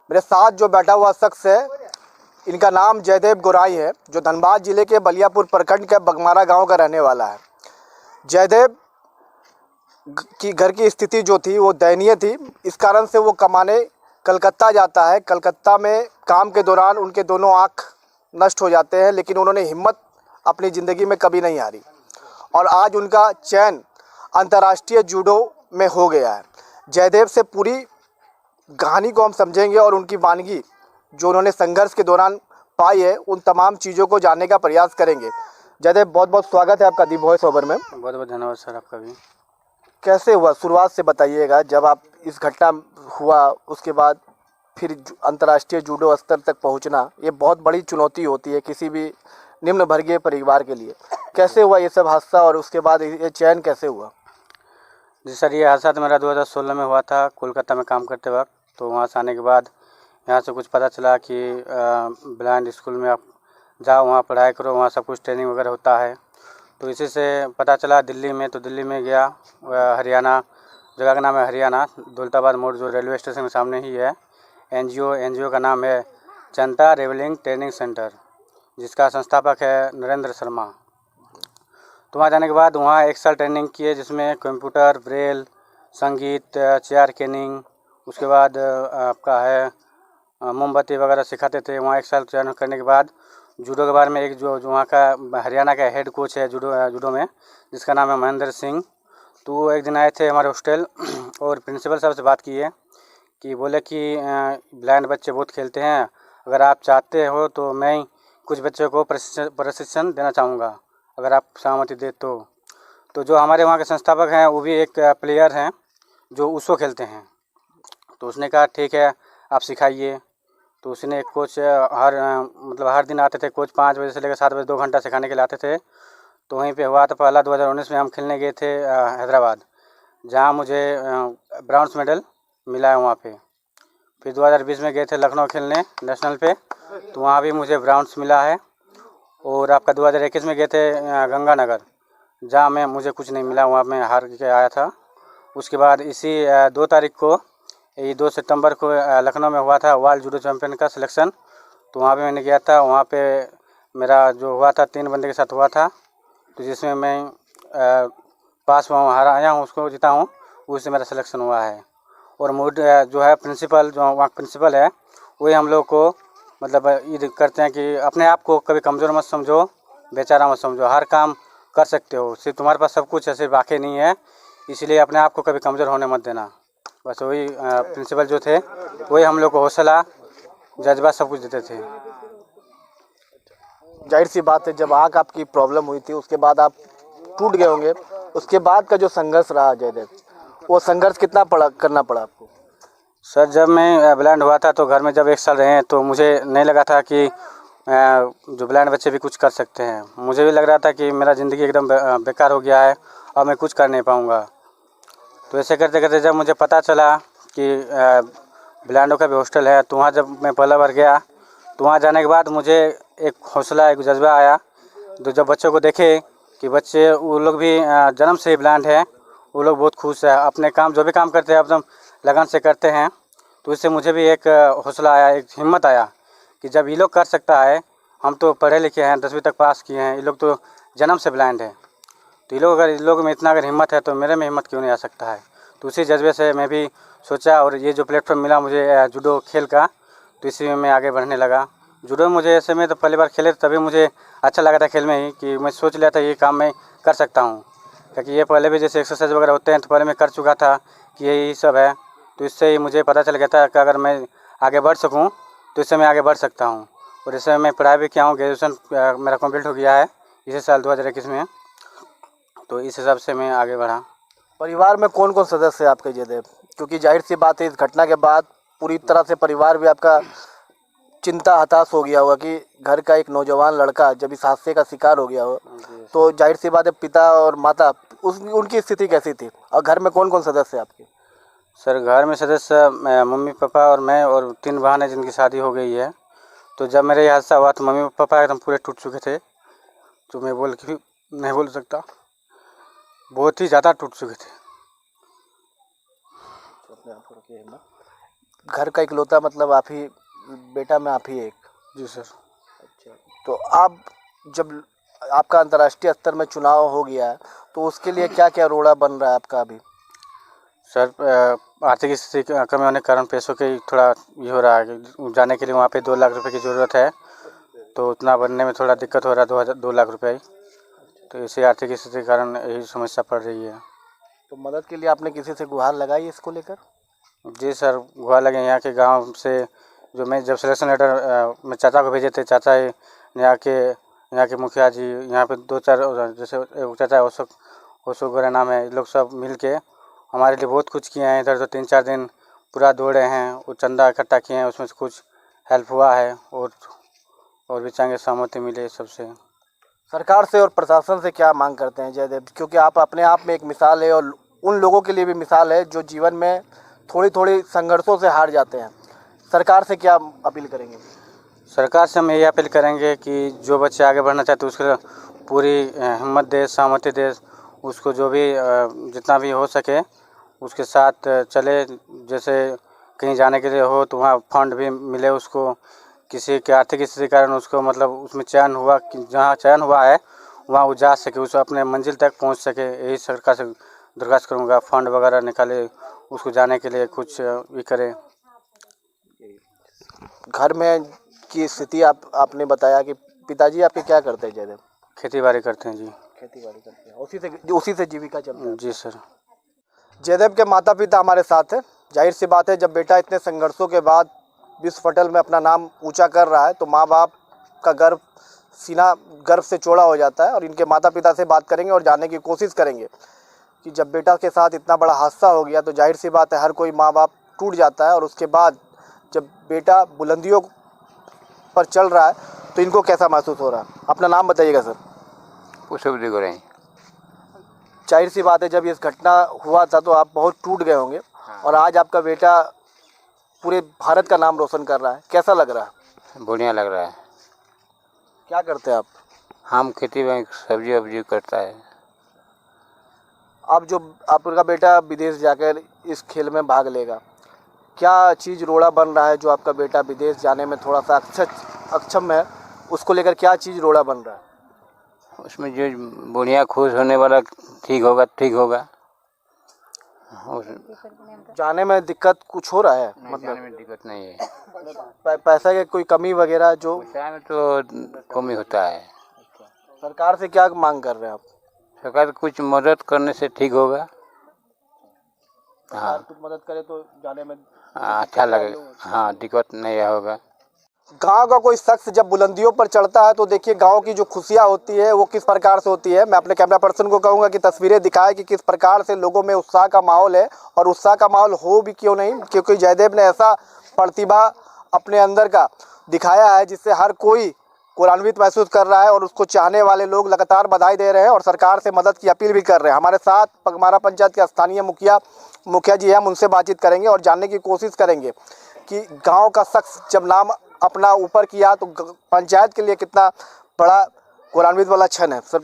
मेरे साथ जो बैठा हुआ शख्स है, इनका नाम जयदेव गोराई है, जो धनबाद जिले के बलियापुर प्रखंड के बगमारा गांव का रहने वाला है। जयदेव की घर की स्थिति जो थी वो दयनीय थी। इस कारण से वो कमाने कलकत्ता जाता है। कलकत्ता में काम के दौरान उनके दोनों आँख नष्ट हो जाते हैं, लेकिन उन्होंने हिम्मत अपनी ज़िंदगी में कभी नहीं हारी और आज उनका चयन अंतर्राष्ट्रीय जूडो में हो गया है। जयदेव से पूरी कहानी को हम समझेंगे और उनकी वानगी जो उन्होंने संघर्ष के दौरान पाई है, उन तमाम चीज़ों को जानने का प्रयास करेंगे। जयदेव, बहुत बहुत स्वागत है आपका दी वॉइस ओवर में। बहुत बहुत धन्यवाद सर आपका भी। कैसे हुआ, शुरुआत से बताइएगा। जब आप इस घटना हुआ उसके बाद फिर अंतर्राष्ट्रीय जूडो स्तर तक पहुंचना, ये बहुत बड़ी चुनौती होती है किसी भी निम्न वर्गीय परिवार के लिए। कैसे हुआ ये सब हादसा और उसके बाद ये चयन कैसे हुआ? जी सर, ये हादसा तो मेरा 2016 में हुआ था कोलकाता में काम करते वक्त। तो वहाँ से आने के बाद यहाँ से कुछ पता चला कि ब्लाइंड स्कूल में आप जाओ, वहाँ पढ़ाई करो, वहाँ सब कुछ ट्रेनिंग वगैरह होता है। तो इसी से पता चला दिल्ली में, तो दिल्ली में गया। हरियाणा, जगह का नाम है हरियाणा, दौलताबाद मोड़ जो रेलवे स्टेशन के सामने ही है। एनजीओ का नाम है जनता रेवलिंग ट्रेनिंग सेंटर, जिसका संस्थापक है नरेंद्र शर्मा। तो वहाँ जाने के बाद वहाँ 1 साल ट्रेनिंग किए, जिसमें कंप्यूटर, ब्रेल, संगीत, चेयर केनिंग, उसके बाद आपका है मोमबत्ती वगैरह सिखाते थे। वहाँ 1 साल ट्रेनिंग करने के बाद जूडो के बारे में एक जो वहाँ का हरियाणा का हेड कोच है जूडो में, जिसका नाम है महेंद्र सिंह। तो वो एक दिन आए थे हमारे हॉस्टल और प्रिंसिपल साहब से बात किए कि बोले कि ब्लाइंड बच्चे बहुत खेलते हैं, अगर आप चाहते हो तो मैं कुछ बच्चों को प्रशिक्षण देना चाहूँगा, अगर आप सहमति दे तो जो हमारे वहाँ के संस्थापक हैं वो भी एक प्लेयर हैं जो उसको खेलते हैं। तो उसने कहा ठीक है, आप सिखाइए। तो उसने एक कोच हर दिन आते थे कोच, 5 बजे से लेकर 7 बजे 2 घंटा सिखाने के लिए आते थे। तो वहीं पे हुआ था पहला 2019 में हम खेलने गए थे हैदराबाद, जहाँ मुझे ब्राउन्स मेडल मिला है वहाँ पे। फिर 2020 में गए थे लखनऊ खेलने नेशनल पे, तो वहाँ भी मुझे ब्राउन्स मिला है। और आपका 2021 में गए थे गंगानगर, जहाँ में मुझे कुछ नहीं मिला, वहाँ मैं हार के आया था। उसके बाद इसी 2 तारीख को, ये 2 सितंबर को लखनऊ में हुआ था वर्ल्ड जूडो चैम्पियन का सिलेक्शन। तो वहाँ पे मैंने गया था। वहाँ पे मेरा जो हुआ था 3 बंदे के साथ हुआ था, तो जिसमें मैं पास हुआ हूँ, हारा आया हूँ, उसको जीता हूँ, उससे मेरा सिलेक्शन हुआ है। और मूड जो है प्रिंसिपल, जो वहाँ प्रिंसिपल है, वही हम लोग को मतलब ये करते हैं कि अपने आप को कभी कमज़ोर मत समझो, बेचारा मत समझो, हर काम कर सकते हो, सिर्फ तुम्हारे पास सब कुछ है, सिर्फ आँखें नहीं है, इसलिए अपने आप को कभी कमज़ोर होने मत देना। बस वही प्रिंसिपल जो थे वही हम लोग को हौसला, जज्बा सब कुछ देते थे। जाहिर सी बात है, जब आँख आपकी प्रॉब्लम हुई थी उसके बाद आप टूट गए होंगे। उसके बाद का जो संघर्ष रहा जयदेव, वो संघर्ष कितना करना पड़ा आपको? सर, जब मैं ब्लाइंड हुआ था तो घर में जब 1 साल रहे तो मुझे नहीं लगा था कि जो ब्लाइंड बच्चे भी कुछ कर सकते हैं। मुझे भी लग रहा था कि मेरा ज़िंदगी एकदम बेकार हो गया है और मैं कुछ कर नहीं पाऊँगा। तो ऐसे करते करते जब मुझे पता चला कि ब्लाइंडों का भी हॉस्टल है, तो वहाँ जब मैं पहला बार गया, तो वहाँ जाने के बाद मुझे एक हौसला, एक जज्बा आया। तो जब बच्चों को देखे कि बच्चे वो लोग भी जन्म से ही ब्लाइंड है, वो लोग बहुत खुश है, अपने काम जो भी काम करते हैं एकदम लगन से करते हैं। तो इससे मुझे भी एक हौसला आया, एक हिम्मत आया कि जब ये लोग कर सकता है, हम तो पढ़े लिखे हैं, 10वीं तक पास किए हैं, ये लोग तो जन्म से ब्लाइंड है, तो ये लोग अगर, इन लोगों में इतना अगर हिम्मत है तो मेरे में हिम्मत क्यों नहीं आ सकता है। तो उसी जज्बे से मैं भी सोचा, और ये जो प्लेटफॉर्म मिला मुझे जूडो खेल का, तो इसी में मैं आगे बढ़ने लगा। जूडो मुझे ऐसे में तो पहली बार खेले तभी मुझे अच्छा लगा था खेल में ही, कि मैं सोच लिया था ये काम मैं कर सकता हूँ, क्योंकि ये पहले भी जैसे एक्सरसाइज वगैरह होते हैं तो पहले मैं कर चुका था कि यही सब है। तो इससे ही मुझे पता चल गया था कि अगर मैं आगे बढ़ सकूँ तो इससे मैं आगे बढ़ सकता हूँ। और इससे मैं पढ़ाई भी किया हूँ, ग्रेजुएशन मेरा कंप्लीट हो गया है इसी साल 2021 में। तो इस हिसाब से मैं आगे बढ़ा। परिवार में कौन कौन सदस्य है आपके जयदेव? क्योंकि जाहिर सी बात है, इस घटना के बाद पूरी तरह से परिवार भी आपका चिंता हताश हो गया होगा कि घर का एक नौजवान लड़का जब इस हादसे का शिकार हो गया हो, तो जाहिर सी बात है पिता और माता, उनकी स्थिति कैसी थी? और घर में कौन कौन सदस्य है आपके? सर, घर में सदस्य मम्मी पापा और मैं और 3 बहन है जिनकी शादी हो गई है। तो जब मेरा ये हादसा हुआ तो मम्मी पापा एकदम पूरे टूट चुके थे, तो मैं बोल के भी नहीं बोल सकता, बहुत ही ज़्यादा टूट चुके थे। घर का इकलौता मतलब आप ही बेटा में आप ही एक? जी सर। अच्छा, तो आप जब आपका अंतर्राष्ट्रीय स्तर में चुनाव हो गया है तो उसके लिए क्या क्या रोड़ा बन रहा है आपका अभी? सर आर्थिक स्थिति कमी होने के कारण पैसों की थोड़ा ये हो रहा है कि जाने के लिए वहाँ पे 2 लाख रुपए की ज़रूरत है, तो उतना बनने में थोड़ा दिक्कत हो रहा है, 2 लाख रुपए। तो इसी आर्थिक स्थिति के कारण यही समस्या पड़ रही है। तो मदद के लिए आपने किसी से गुहार लगाई इसको लेकर? जी सर, हुआ लगे यहाँ के गांव से जो मैं जब सिलेक्शन लेटर मैं चाचा को भेजे थे, चाचा ही यहाँ के मुखिया जी, यहाँ पे 2-4 जैसे एक चाचा है अशोक गोरा नाम है, लोग सब मिल के हमारे लिए बहुत कुछ किए हैं। इधर तो 3-4 दिन पूरा दौड़े हैं, वो चंदा इकट्ठा किए हैं, उसमें से कुछ हेल्प हुआ है और भी चाहेंगे सहमति मिले सबसे। सरकार से और प्रशासन से क्या मांग करते हैं जयदेव, क्योंकि आप अपने आप में एक मिसाल है और उन लोगों के लिए भी मिसाल है जो जीवन में थोड़ी थोड़ी संघर्षों से हार जाते हैं। सरकार से क्या अपील करेंगे? सरकार से हम यही अपील करेंगे कि जो बच्चे आगे बढ़ना चाहते हैं उसके पूरी हिम्मत दे, सहमति दे, उसको जो भी जितना भी हो सके उसके साथ चले। जैसे कहीं जाने के लिए हो तो वहाँ फंड भी मिले उसको, किसी के आर्थिक स्थिति के कारण उसको मतलब उसमें चयन हुआ कि जहाँ चयन हुआ है वहाँ वो जा सके, उसको अपने मंजिल तक पहुँच सके। यही सरकार से दरख्वास्त करूँगा, फंड वगैरह निकाले उसको जाने के लिए, कुछ भी करे। घर में की स्थिति आपने बताया कि पिताजी आपके क्या करते हैं जयदेव? खेती बाड़ी करते हैं जी। खेती बाड़ी करते हैं, उसी से जीविका चलती है? जी सर। जयदेव के माता पिता हमारे साथ हैं। जाहिर सी बात है, जब बेटा इतने संघर्षों के बाद विश्व पटल में अपना नाम ऊंचा कर रहा है तो माँ बाप का सीना गर्व से चौड़ा हो जाता है। और इनके माता पिता से बात करेंगे और जानने की कोशिश करेंगे कि जब बेटा के साथ इतना बड़ा हादसा हो गया तो जाहिर सी बात है हर कोई माँ बाप टूट जाता है। और उसके बाद जब बेटा बुलंदियों पर चल रहा है तो इनको कैसा महसूस हो रहा है? अपना नाम बताइएगा सर। पुष्पवती गोराई। जाहिर सी बात है, जब ये घटना हुआ था तो आप बहुत टूट गए होंगे। और आज आपका बेटा पूरे भारत का नाम रोशन कर रहा है, कैसा लग रहा है? बढ़िया लग रहा है। क्या करते हैं आप? हम खेती में सब्जी वब्जी करता है। अब जो आपका बेटा विदेश जाकर इस खेल में भाग लेगा, क्या चीज़ रोड़ा बन रहा है जो आपका बेटा विदेश जाने में थोड़ा सा अक्षम है, उसको लेकर क्या चीज़ रोड़ा बन रहा है? उसमें जो बढ़िया खुश होने वाला ठीक होगा, ठीक होगा। जाने में दिक्कत कुछ हो रहा है? मतलब जाने में दिक्कत नहीं है। पैसा की कोई कमी वगैरह जो? पैसा में तो कमी होता है। सरकार से क्या मांग कर रहे हैं आप? सरकार कुछ मदद करने से ठीक होगा। हाँ, कुछ मदद करे तो जाने में अच्छा लगेगा। हाँ, दिक्कत नहीं होगा। गांव का कोई शख्स जब बुलंदियों पर चढ़ता है तो देखिए गांव की जो खुशियां होती है वो किस प्रकार से होती है। मैं अपने कैमरा पर्सन को कहूंगा कि तस्वीरें दिखाए कि किस प्रकार से लोगों में उत्साह का माहौल है। और उत्साह का माहौल हो भी क्यों नहीं, क्योंकि जयदेव ने ऐसा प्रतिभा अपने अंदर का दिखाया है जिससे हर कोई गौरवान्वित महसूस कर रहा है और उसको चाहने वाले लोग लगातार बधाई दे रहे हैं और सरकार से मदद की अपील भी कर रहे हैं। हमारे साथ पगमारा पंचायत के स्थानीय मुखिया जी हैं, हम उनसे बातचीत करेंगे और जानने की कोशिश करेंगे कि गांव का शख्स जब नाम अपना ऊपर किया तो पंचायत के लिए कितना बड़ा गौरवान्वित वाला क्षण है। सर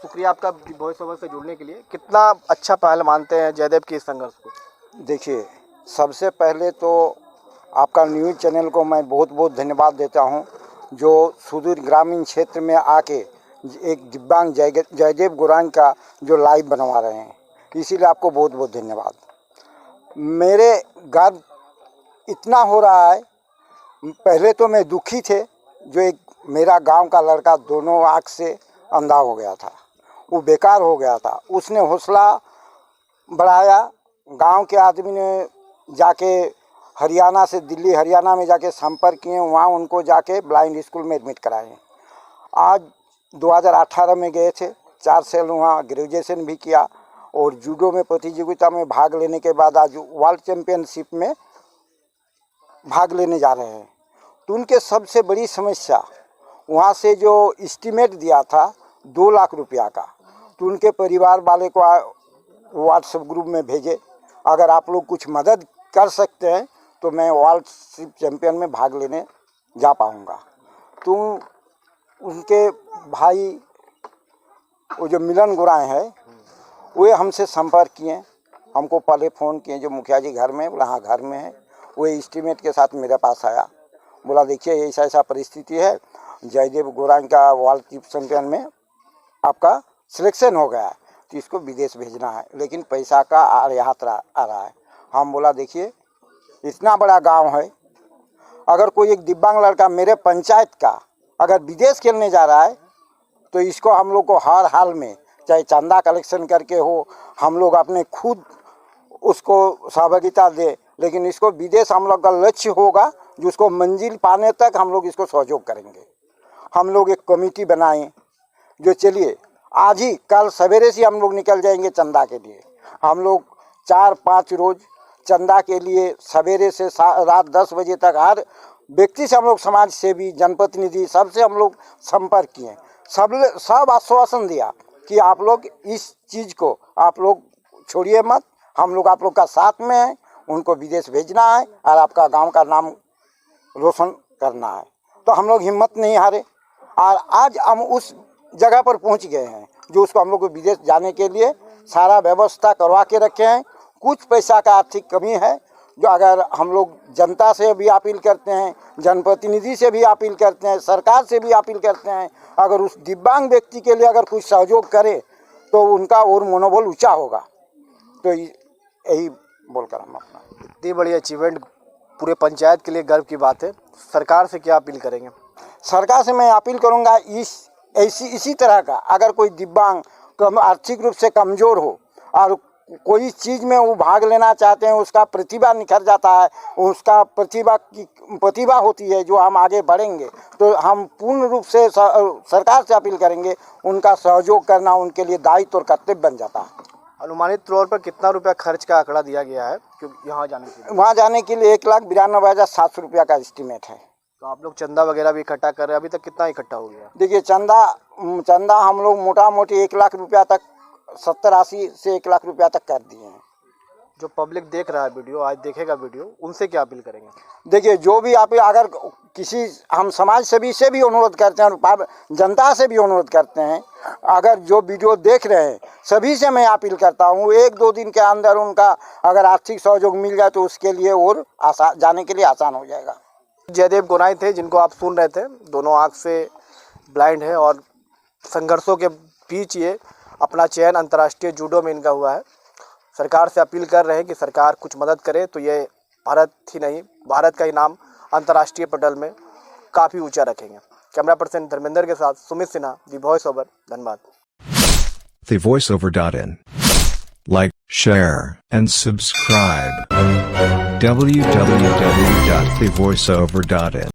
शुक्रिया आपका वॉइस ओवर से जुड़ने के लिए। कितना अच्छा पहल मानते हैं जयदेव की इस संघर्ष को? देखिए, सबसे पहले तो आपका न्यूज़ चैनल को मैं बहुत बहुत धन्यवाद देता हूं, जो सुदूर ग्रामीण क्षेत्र में आके एक दिव्यांग जयदेव गोराई का जो लाइव बनवा रहे हैं, इसीलिए आपको बहुत बहुत धन्यवाद। मेरे गर्व इतना हो रहा है, पहले तो मैं दुखी थे, जो एक मेरा गांव का लड़का दोनों आँख से अंधा हो गया था, वो बेकार हो गया था। उसने हौसला बढ़ाया, गांव के आदमी ने जाके हरियाणा से दिल्ली हरियाणा में जाके संपर्क किए, वहाँ उनको जाके ब्लाइंड स्कूल में एडमिट कराए। आज 2018 में गए थे, 4 साल वहाँ ग्रेजुएशन भी किया और जूडो में प्रतियोगिता में भाग लेने के बाद आज वर्ल्ड चैम्पियनशिप में भाग लेने जा रहे हैं। तो उनके सबसे बड़ी समस्या, वहाँ से जो एस्टीमेट दिया था 2 लाख रुपया का, तो उनके परिवार वाले को व्हाट्सएप ग्रुप में भेजे, अगर आप लोग कुछ मदद कर सकते हैं तो मैं वर्ल्ड चैम्पियन में भाग लेने जा पाऊँगा। तो उनके भाई वो जो मिलन गोराई है, वे हमसे संपर्क किए, हमको पहले फ़ोन किए, जो मुखिया जी घर में, बोला हाँ घर में है। वो एस्टीमेट के साथ मेरे पास आया, बोला देखिए ऐसा ऐसा परिस्थिति है, जयदेव गोराई का वर्ल्ड चैंपियन में आपका सिलेक्शन हो गया है, तो इसको विदेश भेजना है, लेकिन पैसा का आड़े-हाथ आ रहा है। हम बोला देखिए इतना बड़ा गांव है, अगर कोई एक दिव्यांग लड़का मेरे पंचायत का अगर विदेश खेलने जा रहा है तो इसको हम लोग को हर हाल में चाहे चंदा कलेक्शन करके हो, हम लोग अपने खुद उसको सहभागिता दे, लेकिन इसको विदेश हम लोग का लक्ष्य होगा जो उसको मंजिल पाने तक हम लोग इसको सहयोग करेंगे। हम लोग एक कमेटी बनाएं जो चलिए आज ही कल सवेरे से हम लोग निकल जाएंगे चंदा के लिए। हम लोग 4-5 रोज चंदा के लिए सवेरे से रात 10 बजे तक हर व्यक्ति से हम लोग समाज सेवी, जनप्रतिनिधि सबसे हम लोग संपर्क किए, सब आश्वासन दिया कि आप लोग इस चीज़ को आप लोग छोड़िए मत, हम लोग आप लोग का साथ में हैं, उनको विदेश भेजना है और आपका गांव का नाम रोशन करना है। तो हम लोग हिम्मत नहीं हारे और आज हम उस जगह पर पहुंच गए हैं जो उसको हम लोग को विदेश जाने के लिए सारा व्यवस्था करवा के रखे हैं। कुछ पैसा का आर्थिक कमी है जो अगर हम लोग जनता से भी अपील करते हैं, जनप्रतिनिधि से भी अपील करते हैं, सरकार से भी अपील करते हैं, अगर उस दिव्यांग व्यक्ति के लिए अगर कुछ सहयोग करे तो उनका और मनोबल ऊंचा होगा। तो यही बोलकर हम अपना इतनी बड़ी अचीवमेंट पूरे पंचायत के लिए गर्व की बात है। सरकार से क्या अपील करेंगे? सरकार से मैं अपील करूंगा इसी तरह का अगर कोई दिव्यांग आर्थिक रूप से कमज़ोर हो और कोई चीज़ में वो भाग लेना चाहते हैं, उसका प्रतिभा निखर जाता है, उसका प्रतिभा होती है जो हम आगे बढ़ेंगे, तो हम पूर्ण रूप से सरकार से अपील करेंगे, उनका सहयोग करना उनके लिए दायित्व और कर्तव्य बन जाता है। अनुमानित तौर पर कितना रुपया खर्च का आंकड़ा दिया गया है क्योंकि यहाँ जाने के लिए? वहाँ जाने के लिए 1,92,700 रुपया का एस्टीमेट है। तो आप लोग चंदा वगैरह भी इकट्ठा कर रहे हैं, अभी तक कितना इकट्ठा हो गया? देखिए चंदा हम लोग मोटा मोटी 1 लाख रुपया तक 70-80 से 1 लाख रुपया तक कर दिए हैं। जो पब्लिक देख रहा है वीडियो, आज देखेगा वीडियो, उनसे क्या अपील करेंगे? देखिए जो भी आप अगर किसी हम समाज सेवी से भी अनुरोध करते हैं और जनता से भी अनुरोध करते हैं, अगर जो वीडियो देख रहे हैं सभी से मैं अपील करता हूँ 1-2 दिन के अंदर उनका अगर आर्थिक सहयोग मिल जाए तो उसके लिए और जाने के लिए आसान हो जाएगा। जयदेव गोराई थे जिनको आप सुन रहे थे, दोनों आँख से ब्लाइंड है और संघर्षों के बीच ये अपना चयन अंतर्राष्ट्रीय जूडो में इनका हुआ है। सरकार से अपील कर रहे हैं कि सरकार कुछ मदद करे तो ये भारत ही नहीं, भारत का ही नाम अंतर्राष्ट्रीय पटल में काफ़ी ऊंचा रखेंगे। कैमरा पर्सन धर्मेंद्र के साथ सुमित सिन्हा, दी voice over, Dhanbad. thevoiceover.in. Like, share, and subscribe. www.thevoiceover.in